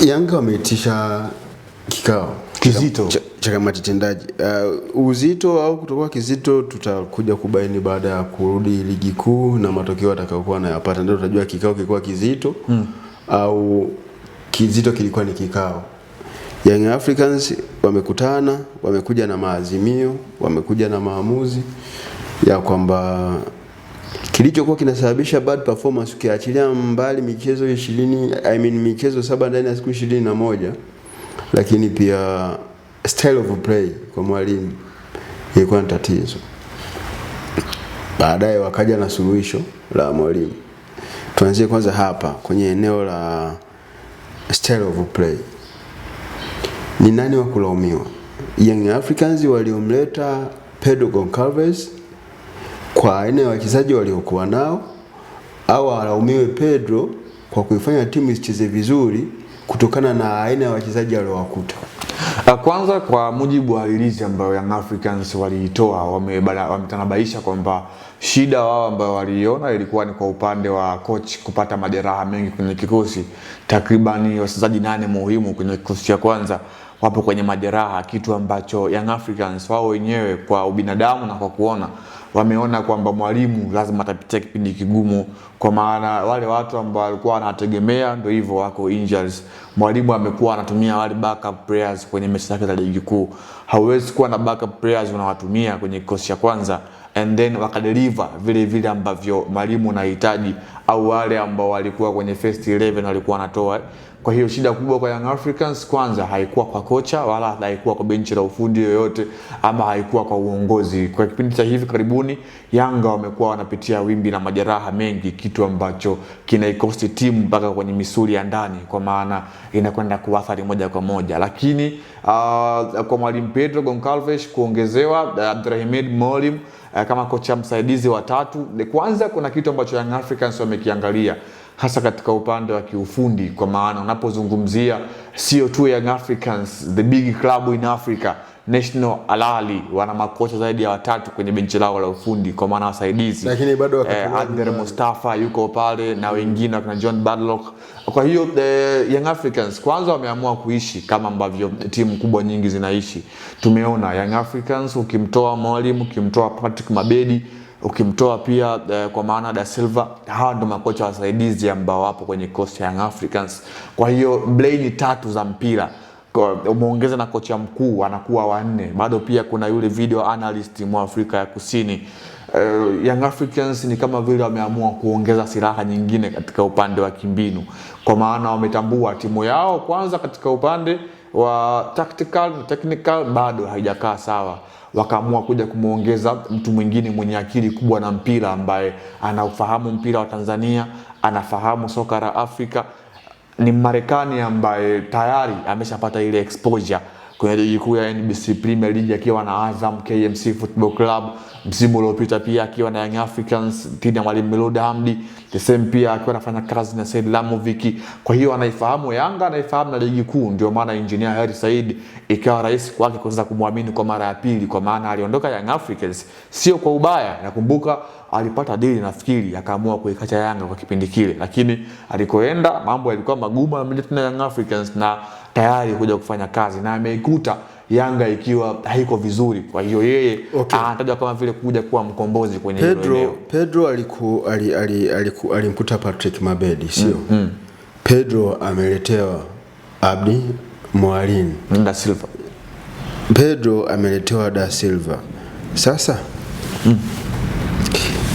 Yanga wameitisha kikao kizito cha kamati tendaji. Uzito au kutokuwa kizito tutakuja kubaini baada ya kurudi ligi kuu na matokeo atakayokuwa anayapata, ndio tutajua kikao kilikuwa kizito au kizito kilikuwa ni kikao. Young Africans wamekutana, wamekuja na maazimio, wamekuja na maamuzi ya kwamba kilichokuwa kinasababisha bad performance ukiachilia mbali michezo 20 michezo 7 ndani ya siku 21, lakini pia style of play kwa mwalimu ilikuwa ni tatizo. Baadaye wakaja na suluhisho la mwalimu. Tuanzie kwanza hapa kwenye eneo la style of play. Ni nani wa kulaumiwa? Young Africans waliomleta Pedro Goncalves kwa aina ya wachezaji waliokuwa nao, au alaumiwe Pedro kwa kuifanya timu isicheze vizuri kutokana na aina ya wachezaji waliowakuta? Kwanza, kwa mujibu wa release ambayo Young Africans waliitoa, wametanabaisha kwamba shida wao ambayo waliona ilikuwa ni kwa upande wa coach kupata majeraha mengi kwenye kikosi. Takribani wachezaji 8 muhimu kwenye kikosi cha kwanza wapo kwenye majeraha, kitu ambacho Young Africans wao wenyewe kwa ubinadamu na kwa kuona wameona kwamba mwalimu lazima atapitia kipindi kigumu, kwa maana wale watu ambao walikuwa wanategemea ndio hivyo wako injuries. Mwalimu amekuwa anatumia wale backup players kwenye mechi zake za ligi kuu. Hauwezi kuwa na backup players unawatumia kwenye kikosi cha kwanza and then wakadeliver vile ambavyo mwalimu anahitaji, au wale ambao walikuwa kwenye first 11 walikuwa wanatoa. Kwa hiyo shida kubwa kwa Young Africans kwanza haikuwa kwa kocha, wala haikuwa kwa benchi la ufundi yoyote, ama haikuwa kwa uongozi. Kwa kipindi cha hivi karibuni Yanga wamekuwa wanapitia wimbi la majeraha mengi, kitu ambacho kinaikosti timu mpaka kwenye misuli ya ndani, kwa maana inakwenda kuathiri moja kwa moja. Lakini kwa mwalimu Pedro Goncalves kuongezewa Abdulrahim Molim kama kocha msaidizi wa 3, kwanza kuna kitu ambacho Young Africans wamekiangalia hasa katika upande wa kiufundi, kwa maana unapozungumzia sio tu Young Africans, the big club in Africa, National Al Ahly wana makocha zaidi ya 3 kwenye benchi lao la ufundi, kwa maana wasaidizi. Lakini bado Adler Mustafa yuko pale na wengine kama John Badlock. Kwa hiyo Young Africans kwanza wameamua kuishi kama ambavyo timu kubwa nyingi zinaishi. Tumeona Young Africans ukimtoa mwalimu, ukimtoa Patrick Mabedi, ukimtoa pia kwa maana Da Silva, hawa ndio makocha wasaidizi ambao wapo kwenye kikosi cha Young Africans. Kwa hiyo blame 3 za mpira, umeongeza na kocha mkuu anakuwa 4. Bado pia kuna yule video analyst mwa Afrika ya Kusini. Young Africans ni kama vile wameamua kuongeza silaha nyingine katika upande wa kimbinu, kwa maana wametambua timu yao kwanza katika upande wa tactical na technical bado haijakaa sawa. Wakaamua kuja kumuongeza mtu mwingine mwenye akili kubwa na mpira, ambaye anaufahamu mpira wa Tanzania, anafahamu soka la Afrika. Ni Marekani ambaye tayari ameshapata ile exposure kwenye ligi kuu ya NBC Premier League akiwa na Azam KMC Football Club, msimu uliopita pia akiwa na Young Africans chini ya mwalimu Melody Hamdi, the same pia akiwa anafanya kazi na Said Lamovic. Kwa hiyo anaifahamu Yanga, anaifahamu na ligi kuu, ndio maana Engineer Hersi Said ikawa rais kwake kuanza kumwamini kwa mara ya pili, kwa maana aliondoka Young Africans sio kwa ubaya. Nakumbuka alipata deal nafikiri akaamua kuikacha Yanga kwa kipindi kile, lakini alikoenda mambo yalikuwa magumu, ameleta na Young Africans na tayari kuja kufanya kazi na ameikuta Yanga ikiwa haiko vizuri. Kwa hiyo yeye anataja kama vile kuja kuwa mkombozi kwenye eneo. Pedro alimkuta Patrick Mabedi, sio? Pedro ameletewa Abdi Mwalin Da Silva. Pedro ameletewa Da Silva. Sasa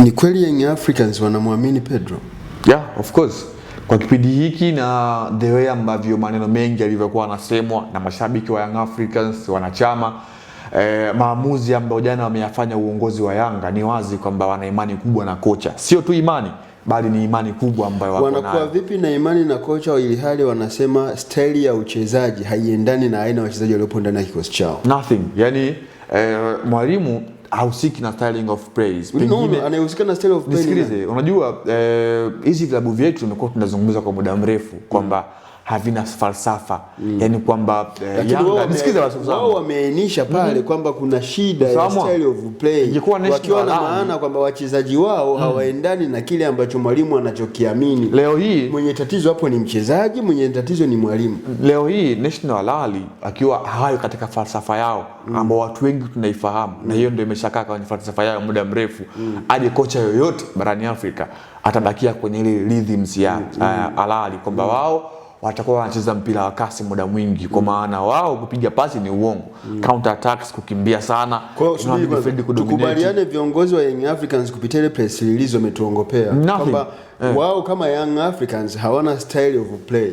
ni kweli Young Africans wanamwamini Pedro? Yeah, of course. Kwa kipindi hiki na the way ambavyo maneno mengi yalivyokuwa yanasemwa na mashabiki wa Young Africans, wanachama, maamuzi ambayo jana wameyafanya uongozi wa Yanga, ni wazi kwamba wana imani kubwa na kocha. Sio tu imani, bali ni imani kubwa ambayo wako nayo. Wanakuwa vipi na imani na kocha ili hali wanasema style ya uchezaji haiendani na aina ya wachezaji waliopo ndani ya kikosi chao? Nothing. Yani mwalimu hausiki na styling of praise. Pengine anahusika na style of play. Nisikilize, unajua hizi vilabu vyetu tumekuwa tunazungumza kwa muda mrefu kwamba havina falsafa. Yani kwamba Yanga nisikize wao wameainisha pale kwamba kuna shida ya style of play, wakiwa na maana kwamba wachezaji wao hawaendani na kile ambacho mwalimu anachokiamini. Leo hii mwenye tatizo hapo ni mchezaji, mwenye tatizo ni mwalimu. Leo hii National Al akiwa hayo katika falsafa yao ambao watu wengi tunaifahamu, na hiyo ndio imeshakaa kwenye falsafa yao muda mrefu, hadi kocha yoyote barani Afrika atabakia kwenye ile rhythms ya Al Ahly kwamba wao watakuwa wanacheza mpira wa kasi muda mwingi, kwa maana wao kupiga pasi ni uongo, counter attacks, kukimbia sana. Tukubaliane viongozi wa Young Africans kupitia ile press release wametuongopea kwamba wao kama Young Africans hawana style of play.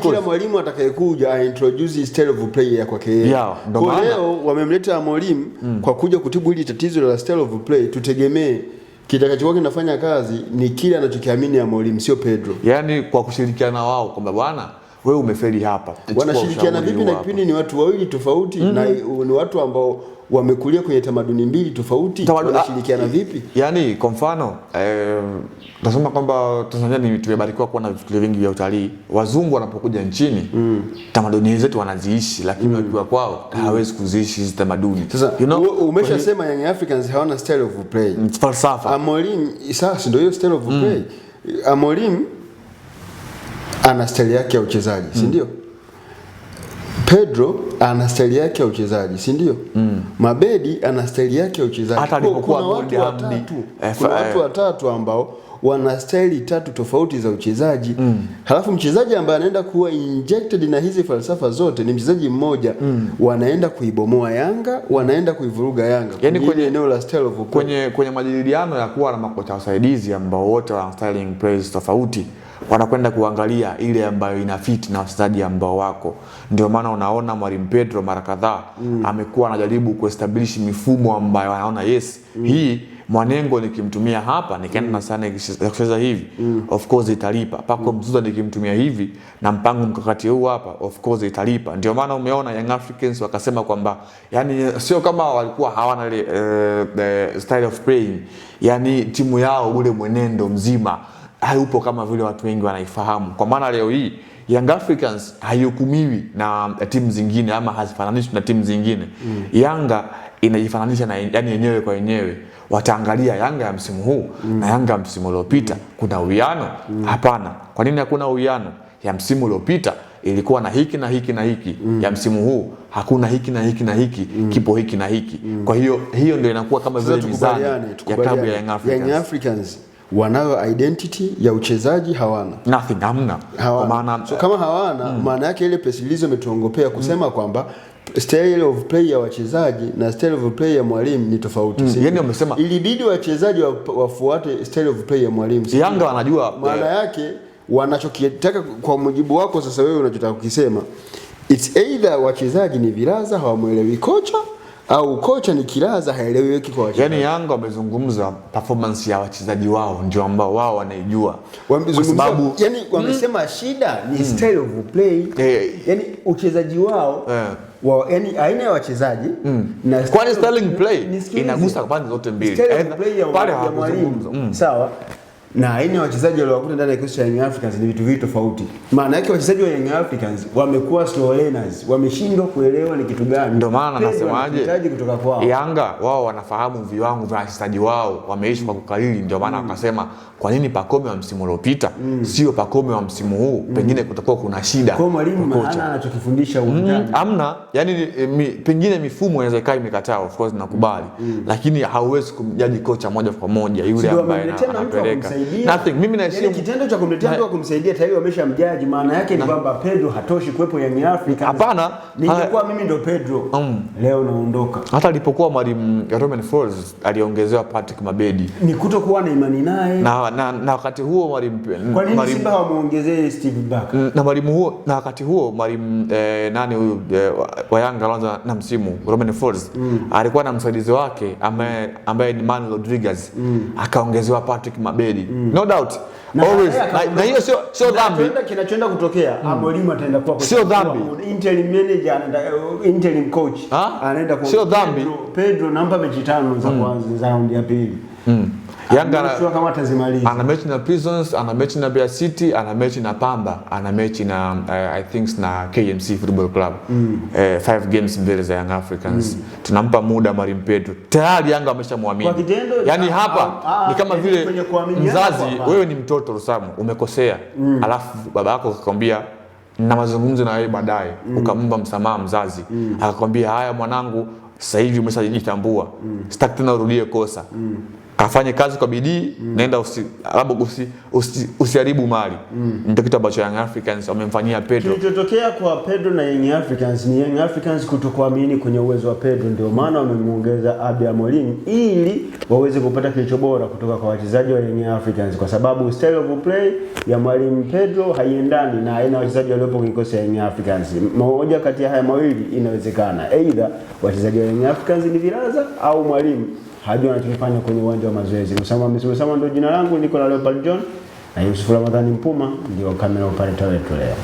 Kila mwalimu atakayekuja introduce style of play ya kwake yeye. Kwa leo wamemleta Amorim kwa kuja kutibu hili tatizo la style of play. Tutegemee kitakachokuwa kinafanya kazi ni kile anachokiamini Amorim, sio Pedro. Yani kwa kushirikiana wao kwamba bwana wewe umefeli hapa. Wanashirikiana vipi na kipindi ni watu wawili tofauti na ni watu ambao wamekulia kwenye tamaduni mbili tofauti, wanashirikiana vipi? Yani kwa mfano nasema kwamba Tanzania tumebarikiwa kuwa na vitu vingi vya utalii. Wazungu wanapokuja nchini tamaduni zetu wanaziishi, lakini wakiwa kwao hawezi kuziishi hizo tamaduni. Sasa umeshasema Young Africans hawana style of play, falsafa. Amorim sasa ndio hiyo style of play. Amorim ana style yake ya uchezaji, si ndio? Pedro ana style yake ya uchezaji, si ndio? Mabedi ana style yake ya uchezaji. Hata alipokuwa watu watatu ambao wana style tatu tofauti za uchezaji. Halafu mchezaji ambaye anaenda kuwa injected na hizi falsafa zote ni mchezaji mmoja. Wanaenda kuibomoa Yanga, wanaenda kuivuruga Yanga. Yani kwenye eneo la style of play. Kwenye majadiliano ya kuwa na makocha wasaidizi ambao wote wana styling plays tofauti, wanakwenda kuangalia ile ambayo ina fit na wachezaji ambao wako. Ndio maana unaona Mwalimu Pedro mara kadhaa amekuwa anajaribu kuestablish mifumo ambayo anaona hii Mwanengo nikimtumia hapa nikaenda na sana kucheza hivi, of course italipa. Pako Mzuza nikimtumia hivi na mpango mkakati huu hapa, of course italipa. Ndio maana umeona Young Africans wakasema kwamba yani sio kama walikuwa hawana ile style of playing, yani timu yao ule mwenendo mzima hayupo kama vile watu wengi wanaifahamu. Kwa maana leo hii Young Africans haikumiwi na timu zingine ama hazifananishwi na timu zingine. Yanga inajifananisha na yani yenyewe kwa yenyewe. Wataangalia Yanga ya msimu huu na Yanga ya msimu uliopita, kuna uwiano? Hapana. Kwa nini hakuna uwiano? Ya msimu uliopita ilikuwa na hiki na hiki na hiki, ya msimu huu hakuna hiki na hiki na hiki, kipo hiki na hiki. Kwa hiyo ndio inakuwa kama vile mizani ya klabu ya Young Africans. Young Africans wanayo identity ya uchezaji hawana. Nothing, hamna. Kwa maana kama hawana, maana yake ile press release imetuongopea kusema kwamba style of play ya wachezaji na style of play ya mwalimu ni tofauti. Yani wamesema ilibidi wachezaji wafuate style of play ya mwalimu. Yanga wanajua maana yake wanachokitaka. Kwa mujibu wako sasa wewe unachotaka kukisema, it's either wachezaji ni vilaza hawamuelewi kocha, au kocha ni kilaza haeleweki kwa wachezaji. Yani Yanga wamezungumza performance ya wachezaji wao ndio ambao wao wanaijua. Kwa sababu yani wamesema shida ni style of play. Yani uchezaji wao yani aina ya wachezaji na kwani styling play inagusa pande zote mbili. Pale hawazungumza. Sawa. Na aina ya wachezaji waliokuwa ndani ya kikosi cha Young Africans ni vitu viwili tofauti. Maana yake wachezaji wa Young Africans wamekuwa slow learners, wameshindwa kuelewa ni kitu gani. Ndio maana nasemaje, Yanga wao wanafahamu viwango vya wachezaji wao, wameishi kwa kukalili. Ndio maana wakasema kwa nini Pacome wa msimu uliopita sio Pacome wa msimu huu, pengine kutakuwa kuna shida. Kwa mwalimu hana anachokifundisha uwanjani. Hamna, yani pengine mifumo inaweza ikawa imekataa, of course nakubali, lakini hauwezi kumjaji kocha moja kwa moja yule ambaye anapeleka. Nothing. Mimi na yani kitendo cha kumletea mtu kumsaidia tayari wameshamjaji. Maana yake ni kwamba Pedro hatoshi kuwepo Young Africans. Hapana, ningekuwa mimi ndo Pedro leo naondoka. Hata alipokuwa Mwalimu Romain Folz aliongezewa Patrick Mabedi, ni kutokuwa na imani naye. Na wakati huo Mwalimu kwa nini Simba hawamuongezee Steve Barker? Na Mwalimu huo na wakati huo Mwalimu nani huyu wa Yanga anaanza na msimu Romain Folz alikuwa na msaidizi wake ambaye ni Manuel Rodriguez, akaongezewa Patrick Mabedi. No doubt. Always. Na hiyo sio dhambi. Kinachoenda kutokea, Mwalimu ataenda kuwa sio dhambi. Interim manager anaenda interim coach anaenda kwa sio dhambi. Pedro namba mechi 5 za kwanza za round ya pili. Yanga kama atazimaliza. Ana mechi na Prisons, ana mechi na Mbeya City, ana mechi na Pamba, ana mechi na I think na KMC Football Club. 5 games mbele za Young Africans. Tunampa muda Mwalimu Pedro. Tayari Yanga ameshamwamini. Yani hapa ni kama vile mzazi, wewe ni mtoto Rusamu, umekosea. Alafu baba yako akakwambia na mazungumzo na wewe baadaye, ukamomba msamaha mzazi. Akakwambia haya mwanangu, sasa hivi umeshajitambua. Sitaki tena urudie kosa. Kafanye kazi kwa bidii, nenda usiharibu mali. Ndio kitu ambacho Young Africans wamemfanyia Pedro. Kilichotokea kwa Pedro na Young Africans ni Young Africans kutokuamini kwenye uwezo wa Pedro, ndio maana wamemuongeza Abi Amorim ili waweze kupata kilicho bora kutoka kwa wachezaji wa Young Africans, kwa sababu style of play ya Mwalimu Pedro haiendani na aina wachezaji waliopo kwenye kikosi ya Young Africans. Moja kati ya haya mawili inawezekana, either wachezaji wa Young Africans ni vilaza au Mwalimu hajui anachofanya kwenye uwanja wa mazoezi. Msama ndio jina langu, niko na Leopard John na Yusuf Ramadhani Mpuma ndio kamera operator wetu leo.